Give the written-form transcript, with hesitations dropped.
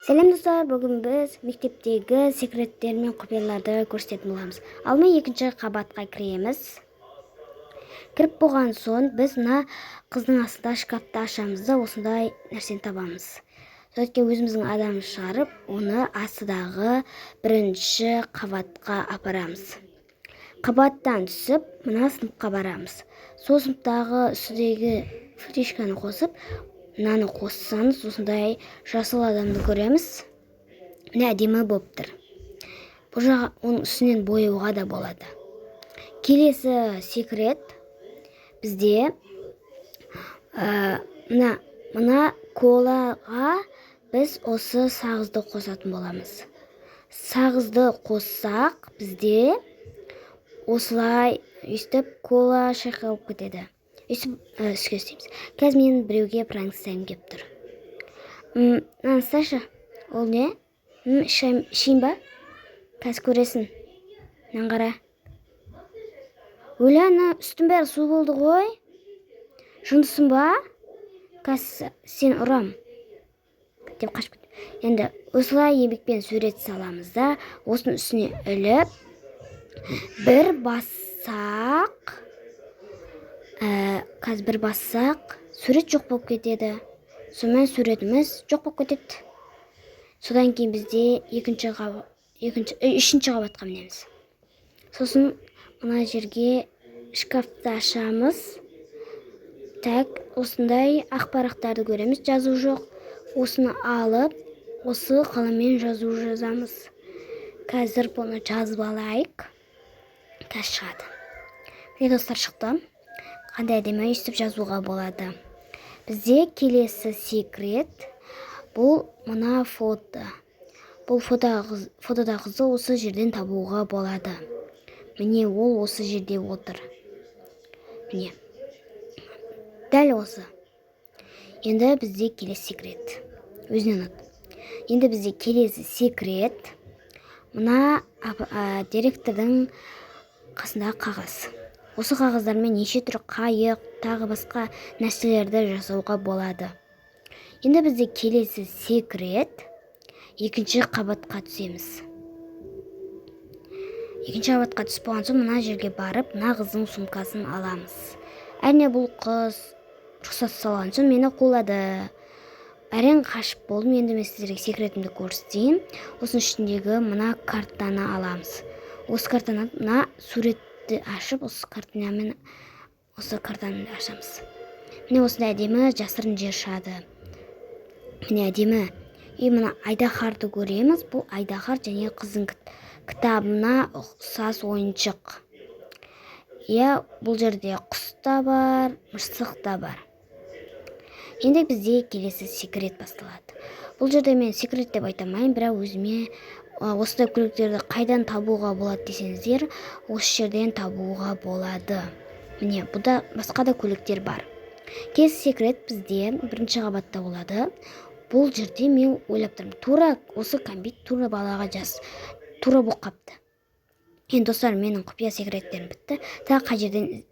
Сәлем достар, бүгін біз мектептегі секреттер мен құпияларды көрсететін боламыз. Алмен екінші қабатқа кіреміз. Кіріп болған соң біз мына қыздың астында шкафты ашамыз да осындай нәрсені табамыз. Содан өзіміздің адамды шығарып, оны астыдағы бірінші қабатқа апарамыз. Қабаттан түсіп, мына сыныпқа барамыз. Сол сыныптағы үстідегі флешканы қосып, мынаны қоссаңыз, осындай жасыл адамды көреміз. Міне әдемі болып тұр. Бұл жағы оның үстінен бояуға да болады. Келесі секрет бізде мына колаға біз осы сағызды қосатын боламыз. Сағызды қоссақ бізде осылай өйстіп кола шайқалып кетеді. Үске істейміз. Қазір мен біреуге пранк істеймін кеп тұр. Саша, ол не? Ішейін ба? Қазір көресің. Қара. Өләні, үстін бәрі су болды ғой. Жындысың ба? Қазір сен ұрам. Деп қашып кетті. Енді осылай еңбекпен сурет саламыз да, осының үстіне іліп, бір бассақ, қазір сурет жоқ болып кетеді. Сонымен суретіміз жоқ болып кетеді. Содан кейін бізде үшінші қабатқа мінеміз. Сосын мына жерге шкафты ашамыз. Осындай ақпараттарды көреміз, жазу жоқ. Осыны алып, осы қаламмен жазу жазамыз. Қазір бұны жазып алайық. Қазір шығады. Міне достар, шықты. Қандай әдемі өйстіп жазуға болады. Бізде келесі секрет. Бұл мына фото. Бұл фотода қызды осы жерден табуға болады. Міне ол осы жерде отыр. Міне. Дәл осы. Енді бізде келесі секрет. Өзінен ұт. Енді бізде келесі секрет. Мына директордың қасындағы қағаз. Осы қағаздармен неше түрлі қайық, тағы басқа нәрселерді жасауға болады. Енді бізде келесі секрет. Екінші қабатқа түсеміз. Екінші қабатқа түсіп болған соң мына жерге барып, мына қыздың сумкасын аламыз. Әне бұл қыз рұқсат салған соң мені қолады. Әрең қашып болдым. Енді мен сіздерге секретімді көрсетейін. Осының ішіндегі мына картаны аламыз. Осы картаны мына суретті ашып, осы картамен осы картаны ашамыз. Міне осындай әдемі жасырын жер шығады. Міне әдемі. Мына айдаһарды көреміз. Бұл айдаһар және қыздың кітабына ұқсас ойыншық. Бұл жерде құс та бар, мысық та бар. Енді бізде келесі секрет басталады. Бұл жерде мен секрет деп айтамайын, бірақ өзіме осындай көйлектерді қайдан табуға болады десеңіздер, осы жерден табуға болады. Міне, бұда басқа да көйлектер бар. Келесі секрет бізде бірінші қабатта болады. Бұл жерде мен ойлап тұрмын. Тура осы кәмбит тура балаға тура болып қапты. Енді достар, менің құпия секреттерім бітті. Тағы қай жерден